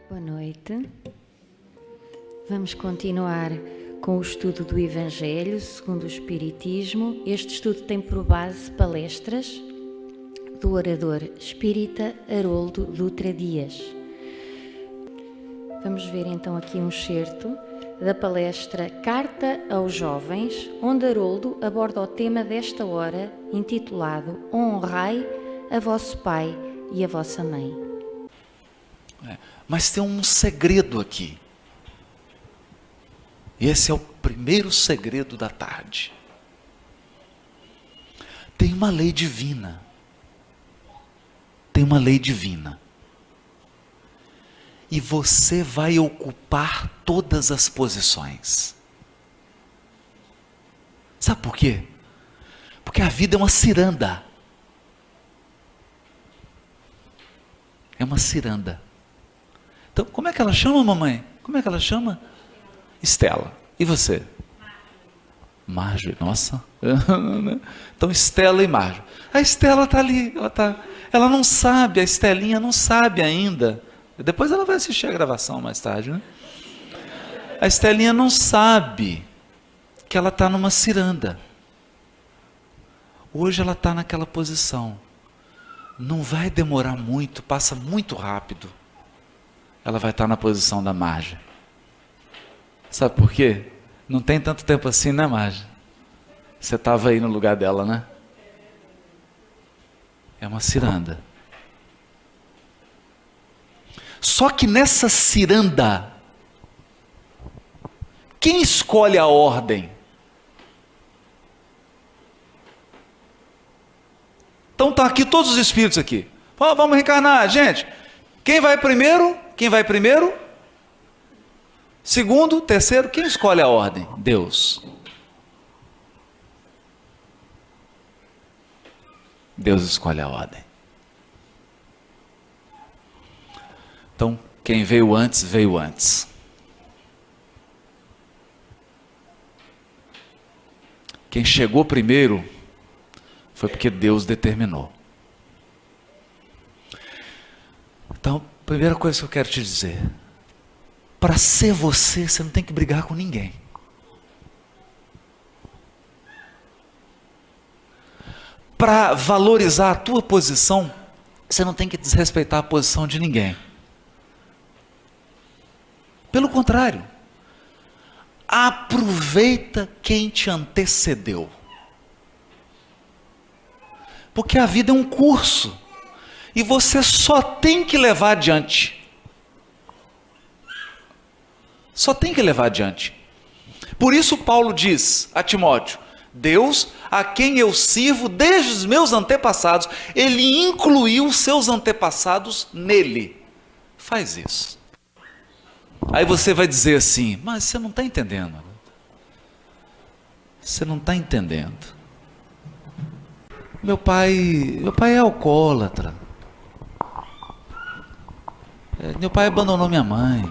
Boa noite. Vamos continuar com o estudo do Evangelho segundo o Espiritismo. Este estudo tem por base palestras do orador espírita Haroldo Dutra Dias. Vamos ver então aqui um excerto da palestra Carta aos Jovens, onde Haroldo aborda o tema desta hora, intitulado Honrai a vosso pai e a vossa mãe. Mas tem um segredo aqui. E esse é o primeiro segredo da tarde. Tem uma lei divina. Tem uma lei divina. E você vai ocupar todas as posições. Sabe por quê? Porque a vida é uma ciranda. É uma ciranda. Então, como é que ela chama, mamãe? Como é que ela chama? Estela. E você? Marjorie. Nossa. Então, Estela e Marjorie. A Estela está ali. Ela não sabe, a Estelinha não sabe ainda. Depois ela vai assistir a gravação mais tarde, né? A Estelinha não sabe que ela está numa ciranda. Hoje ela está naquela posição. Não vai demorar muito, passa muito rápido. Ela vai estar na posição da Marjorie. Sabe por quê? Não tem tanto tempo assim, né, Marjorie? Você estava aí no lugar dela, né? É uma ciranda. Só que nessa ciranda, quem escolhe a ordem? Então tá aqui todos os espíritos aqui. Vamos reencarnar, gente. Quem vai primeiro? Quem vai primeiro? Segundo, terceiro, quem escolhe a ordem? Deus. Deus escolhe a ordem. Então, quem veio antes, veio antes. Quem chegou primeiro foi porque Deus determinou. Então, primeira coisa que eu quero te dizer, para ser você, você não tem que brigar com ninguém. Para valorizar a tua posição, você não tem que desrespeitar a posição de ninguém. Pelo contrário, aproveita quem te antecedeu. Porque a vida é um curso. E você só tem que levar adiante. Só tem que levar adiante. Por isso Paulo diz a Timóteo, Deus, a quem eu sirvo desde os meus antepassados, Ele incluiu os seus antepassados nele. Faz isso. Aí você vai dizer assim, mas você não está entendendo. Você não está entendendo. Meu pai é alcoólatra. Meu pai abandonou minha mãe.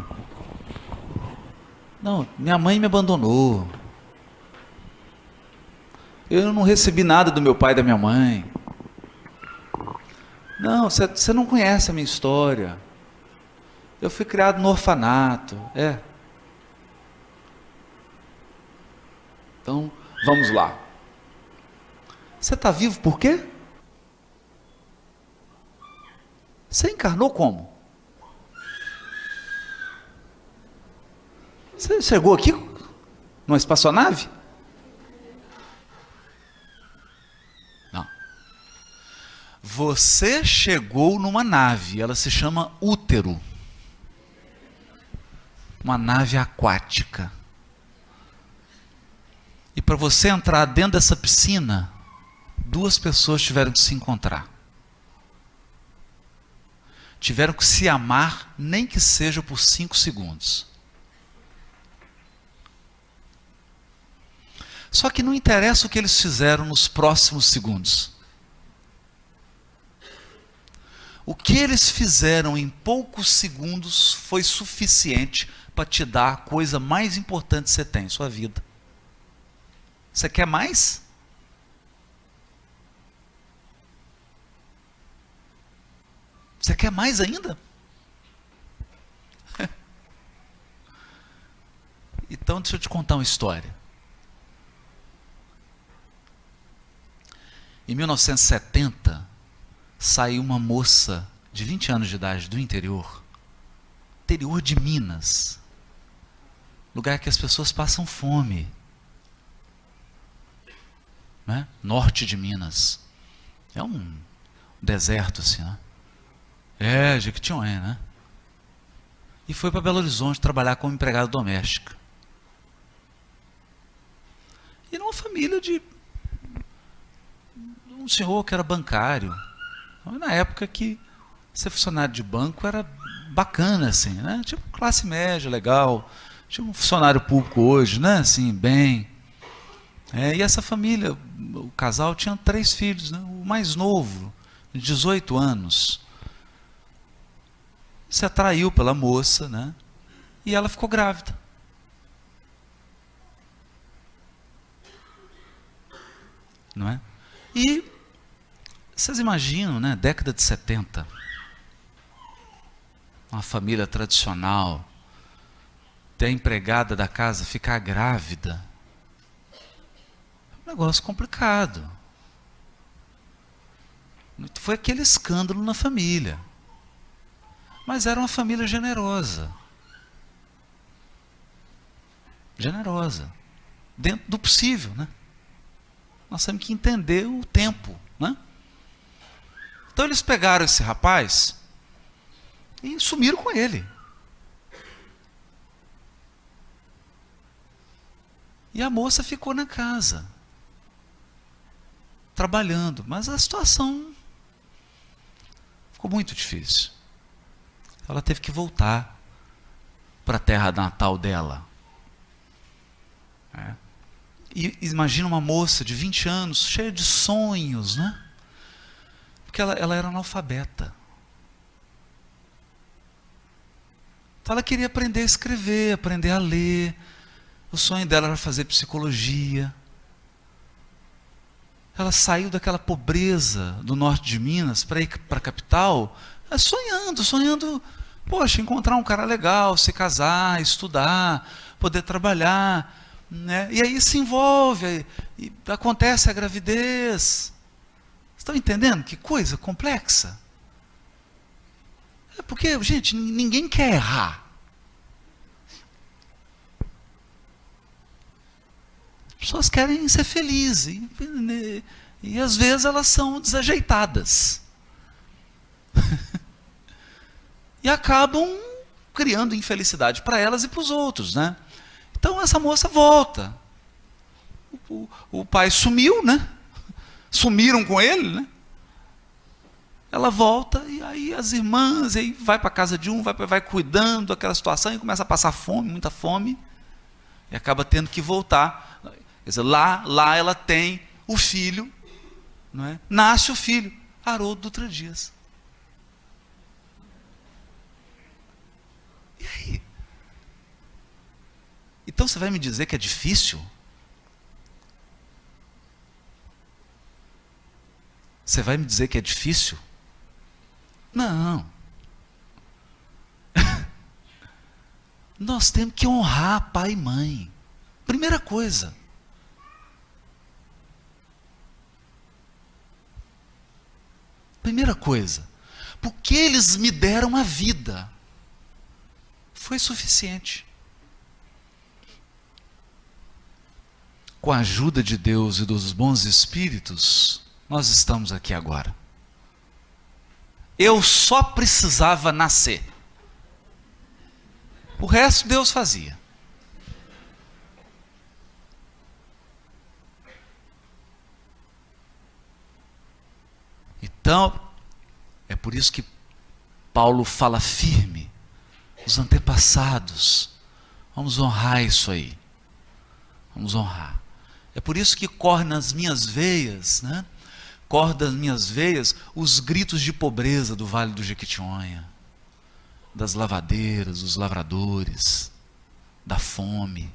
Não, minha mãe me abandonou. Eu não recebi nada do meu pai e da minha mãe. Não, você não conhece a minha história. Eu fui criado no orfanato. Então, vamos lá. Você está vivo por quê? Você encarnou como? Você chegou aqui numa espaçonave? Não. Você chegou numa nave, ela se chama útero. Uma nave aquática. E para você entrar dentro dessa piscina, duas pessoas tiveram que se encontrar. Tiveram que se amar, nem que seja por 5 segundos. Só que não interessa o que eles fizeram nos próximos segundos. O que eles fizeram em poucos segundos foi suficiente para te dar a coisa mais importante que você tem, sua vida. Você quer mais? Você quer mais ainda? Então, deixa eu te contar uma história. Em 1970, saiu uma moça de 20 anos de idade do interior de Minas, lugar que as pessoas passam fome, né? Norte de Minas. É um deserto assim, né? É, Jequitinhonha, né? E foi para Belo Horizonte trabalhar como empregada doméstica. E numa família de um senhor que era bancário. Na época que ser funcionário de banco era bacana, assim, né? Tipo classe média, legal. Tipo um funcionário público hoje, né? Assim, bem. E essa família, o casal tinha 3 filhos, né? O mais novo, de 18 anos, se atraiu pela moça, né? E ela ficou grávida. Não é? E vocês imaginam, né? Década de 70, uma família tradicional, ter a empregada da casa ficar grávida. Um negócio complicado. Foi aquele escândalo na família. Mas era uma família generosa. Generosa. Dentro do possível, né? Nós temos que entender o tempo, né? Então eles pegaram esse rapaz e sumiram com ele. E a moça ficou na casa, trabalhando, mas a situação ficou muito difícil. Ela teve que voltar para a terra natal dela. E imagina uma moça de 20 anos, cheia de sonhos, né? Porque ela era analfabeta. Então ela queria aprender a escrever, aprender a ler. O sonho dela era fazer psicologia. Ela saiu daquela pobreza do norte de Minas para ir para a capital, sonhando, poxa, encontrar um cara legal, se casar, estudar, poder trabalhar, né? E aí se envolve, e acontece a gravidez. Estão entendendo que coisa complexa? É porque, gente, ninguém quer errar. As pessoas querem ser felizes. E às vezes elas são desajeitadas. E acabam criando infelicidade para elas e para os outros, né? Então essa moça volta. O pai sumiu, né? Sumiram com ele, né? Ela volta e aí as irmãs, aí vai para a casa de um, vai cuidando daquela situação e começa a passar fome, muita fome, e acaba tendo que voltar. Quer dizer, lá ela tem o filho, não é? Nasce o filho, Haroldo Dutra Dias. E aí? Então você vai me dizer que é difícil? Você vai me dizer que é difícil? Não. Nós temos que honrar pai e mãe. Primeira coisa. Primeira coisa. Porque eles me deram a vida. Foi suficiente. Com a ajuda de Deus e dos bons espíritos, nós estamos aqui agora. Eu só precisava nascer. O resto Deus fazia. Então, é por isso que Paulo fala firme. Os antepassados. Vamos honrar isso aí. Vamos honrar. É por isso que corre nas minhas veias, né? Corre das minhas veias os gritos de pobreza do Vale do Jequitinhonha, das lavadeiras, dos lavradores, da fome.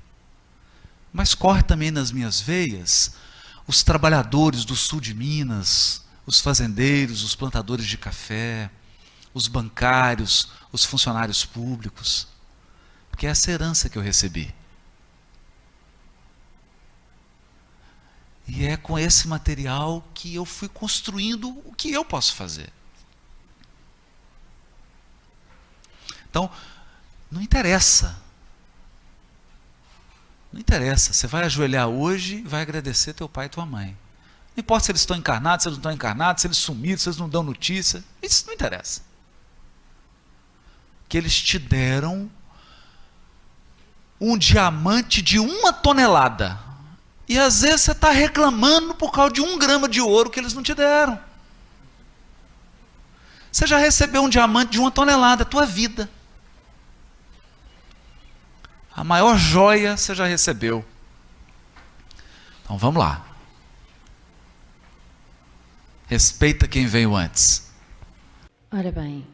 Mas corre também nas minhas veias os trabalhadores do sul de Minas, os fazendeiros, os plantadores de café, os bancários, os funcionários públicos. Porque é essa herança que eu recebi. E é com esse material que eu fui construindo o que eu posso fazer. Então, não interessa. Não interessa. Você vai ajoelhar hoje e vai agradecer teu pai e tua mãe. Não importa se eles estão encarnados, se eles não estão encarnados, se eles sumiram, se eles não dão notícia. Isso não interessa. Que eles te deram um diamante de 1 tonelada. E às vezes você está reclamando por causa de 1 grama de ouro que eles não te deram. Você já recebeu um diamante de 1 tonelada, a tua vida. A maior joia você já recebeu. Então vamos lá. Respeita quem veio antes. Ora bem,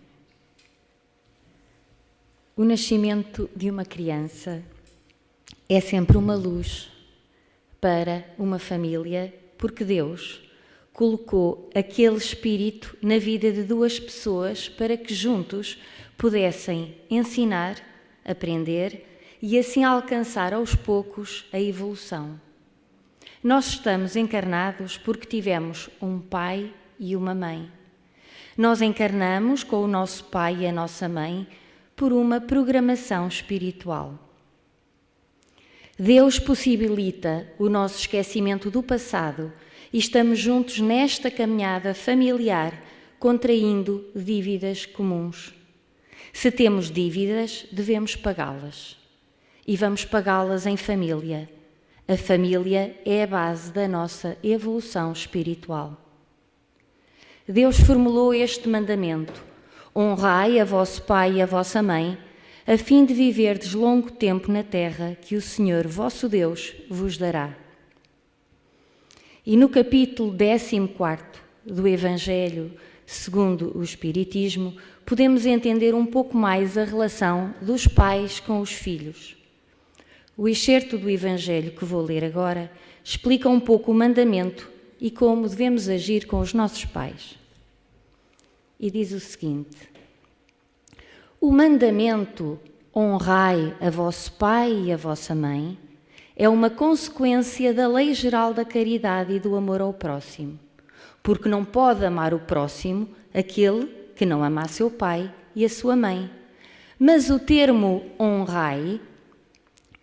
o nascimento de uma criança é sempre uma luz para uma família, porque Deus colocou aquele espírito na vida de 2 pessoas para que juntos pudessem ensinar, aprender e assim alcançar aos poucos a evolução. Nós estamos encarnados porque tivemos um pai e uma mãe. Nós encarnamos com o nosso pai e a nossa mãe por uma programação espiritual. Deus possibilita o nosso esquecimento do passado e estamos juntos nesta caminhada familiar, contraindo dívidas comuns. Se temos dívidas, devemos pagá-las. E vamos pagá-las em família. A família é a base da nossa evolução espiritual. Deus formulou este mandamento: honrai a vosso pai e a vossa mãe, a fim de viverdes longo tempo na terra que o Senhor vosso Deus vos dará. E no capítulo 14 do Evangelho segundo o Espiritismo, podemos entender um pouco mais a relação dos pais com os filhos. O excerto do Evangelho que vou ler agora explica um pouco o mandamento e como devemos agir com os nossos pais. E diz o seguinte: o mandamento honrai a vosso pai e a vossa mãe é uma consequência da lei geral da caridade e do amor ao próximo, porque não pode amar o próximo aquele que não ama a seu pai e a sua mãe. Mas o termo honrai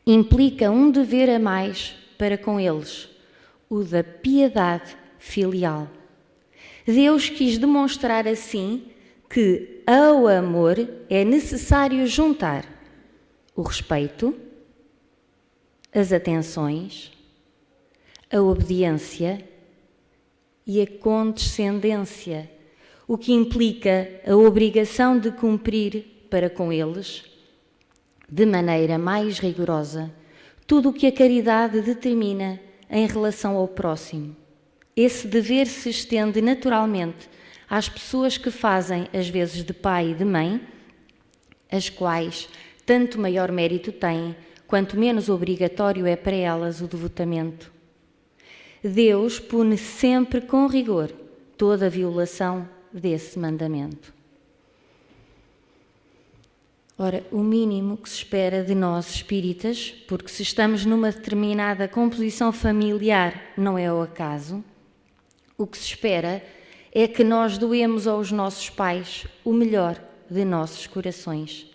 implica um dever a mais para com eles, o da piedade filial. Deus quis demonstrar assim que ao amor é necessário juntar o respeito, as atenções, a obediência e a condescendência, o que implica a obrigação de cumprir para com eles, de maneira mais rigorosa, tudo o que a caridade determina em relação ao próximo. Esse dever se estende naturalmente às pessoas que fazem as vezes de pai e de mãe, as quais tanto maior mérito têm, quanto menos obrigatório é para elas o devotamento. Deus pune sempre com rigor toda a violação desse mandamento. Ora, o mínimo que se espera de nós espíritas, porque se estamos numa determinada composição familiar não é ao acaso, o que se espera é que nós doemos aos nossos pais o melhor de nossos corações.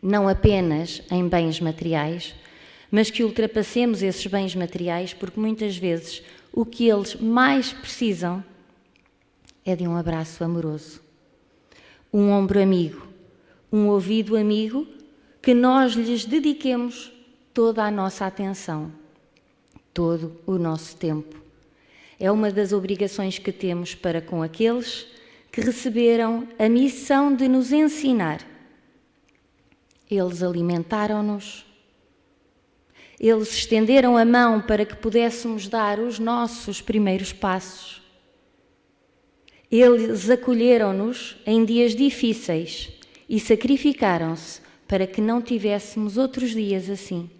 Não apenas em bens materiais, mas que ultrapassemos esses bens materiais, porque muitas vezes o que eles mais precisam é de um abraço amoroso, um ombro amigo, um ouvido amigo, que nós lhes dediquemos toda a nossa atenção, todo o nosso tempo. É uma das obrigações que temos para com aqueles que receberam a missão de nos ensinar. Eles alimentaram-nos, eles estenderam a mão para que pudéssemos dar os nossos primeiros passos. Eles acolheram-nos em dias difíceis e sacrificaram-se para que não tivéssemos outros dias assim.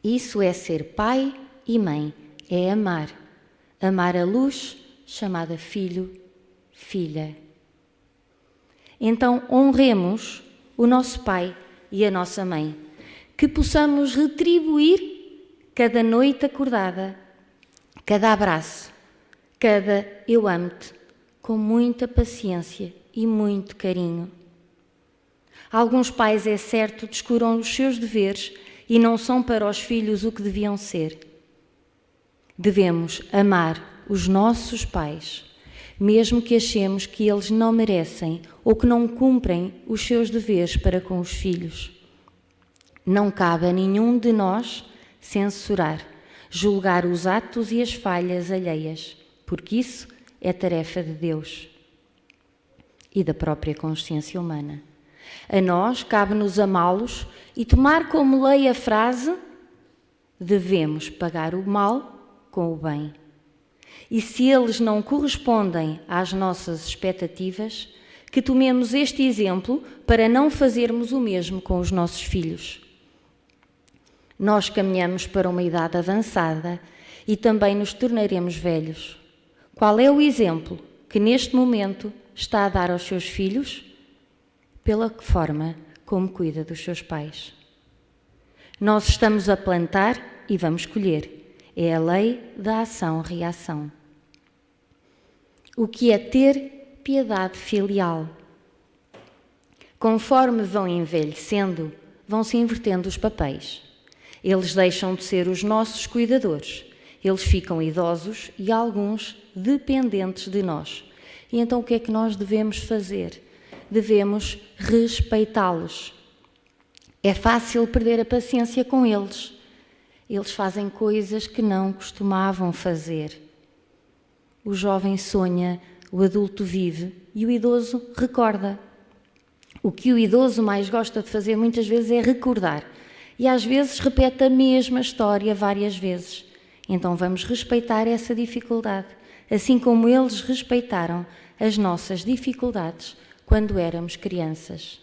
Isso é ser pai e mãe, é amar. Amar a luz, chamada filho, filha. Então honremos o nosso pai e a nossa mãe, que possamos retribuir cada noite acordada, cada abraço, cada eu amo-te, com muita paciência e muito carinho. Alguns pais, é certo, descuram os seus deveres e não são para os filhos o que deviam ser. Devemos amar os nossos pais, mesmo que achemos que eles não merecem ou que não cumprem os seus deveres para com os filhos. Não cabe a nenhum de nós censurar, julgar os atos e as falhas alheias, porque isso é tarefa de Deus e da própria consciência humana. A nós cabe-nos amá-los e tomar como lei a frase: devemos pagar o mal com o bem. E se eles não correspondem às nossas expectativas, que tomemos este exemplo para não fazermos o mesmo com os nossos filhos. Nós caminhamos para uma idade avançada e também nos tornaremos velhos. Qual é o exemplo que neste momento está a dar aos seus filhos? Pela forma como cuida dos seus pais. Nós estamos a plantar e vamos colher. É a lei da ação-reação. O que é ter piedade filial? Conforme vão envelhecendo, vão-se invertendo os papéis. Eles deixam de ser os nossos cuidadores. Eles ficam idosos e alguns dependentes de nós. E então o que é que nós devemos fazer? Devemos respeitá-los. É fácil perder a paciência com eles. Eles fazem coisas que não costumavam fazer. O jovem sonha, o adulto vive e o idoso recorda. O que o idoso mais gosta de fazer muitas vezes é recordar. E às vezes repete a mesma história várias vezes. Então vamos respeitar essa dificuldade, assim como eles respeitaram as nossas dificuldades quando éramos crianças.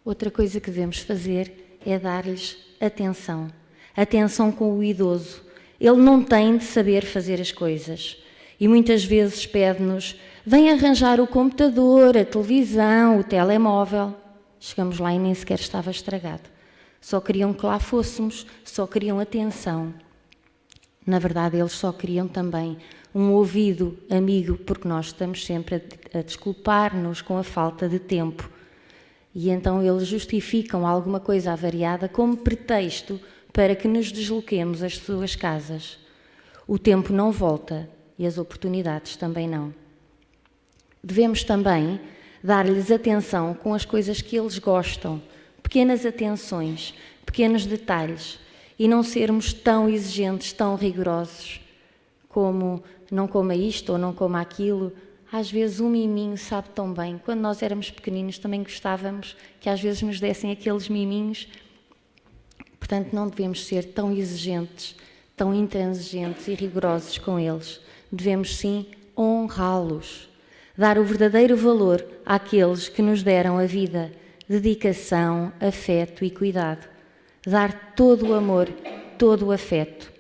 Outra coisa que devemos fazer é dar-lhes atenção. Atenção com o idoso. Ele não tem de saber fazer as coisas. E muitas vezes pede-nos: vem arranjar o computador, a televisão, o telemóvel. Chegamos lá e nem sequer estava estragado. Só queriam que lá fôssemos, só queriam atenção. Na verdade, eles só queriam também um ouvido amigo, porque nós estamos sempre a desculpar-nos com a falta de tempo. E então eles justificam alguma coisa avariada como pretexto para que nos desloquemos às suas casas. O tempo não volta e as oportunidades também não. Devemos também dar-lhes atenção com as coisas que eles gostam, pequenas atenções, pequenos detalhes, e não sermos tão exigentes, tão rigorosos, como não coma isto ou não coma aquilo. Às vezes um miminho sabe tão bem. Quando nós éramos pequeninos também gostávamos que às vezes nos dessem aqueles miminhos. Portanto, não devemos ser tão exigentes, tão intransigentes e rigorosos com eles. Devemos sim honrá-los, dar o verdadeiro valor àqueles que nos deram a vida, dedicação, afeto e cuidado. Dar todo o amor, todo o afeto.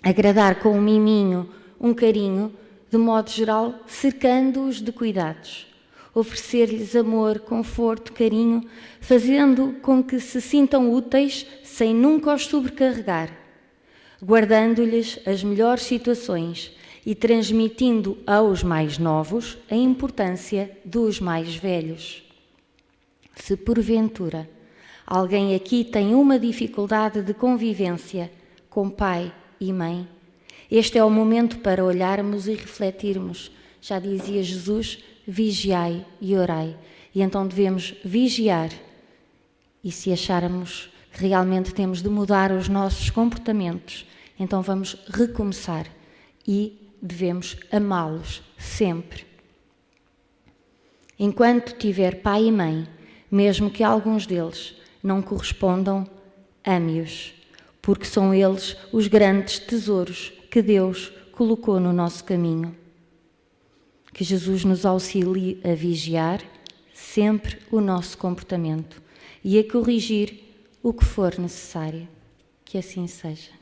Agradar com um miminho, um carinho, de modo geral, cercando-os de cuidados. Oferecer-lhes amor, conforto, carinho, fazendo com que se sintam úteis sem nunca os sobrecarregar. Guardando-lhes as melhores situações e transmitindo aos mais novos a importância dos mais velhos. Se porventura alguém aqui tem uma dificuldade de convivência com pai e mãe, este é o momento para olharmos e refletirmos. Já dizia Jesus: vigiai e orai. E então devemos vigiar. E se acharmos que realmente temos de mudar os nossos comportamentos, então vamos recomeçar e devemos amá-los sempre. Enquanto tiver pai e mãe, mesmo que alguns deles não correspondam, ame-os, porque são eles os grandes tesouros que Deus colocou no nosso caminho. Que Jesus nos auxilie a vigiar sempre o nosso comportamento e a corrigir o que for necessário. Que assim seja.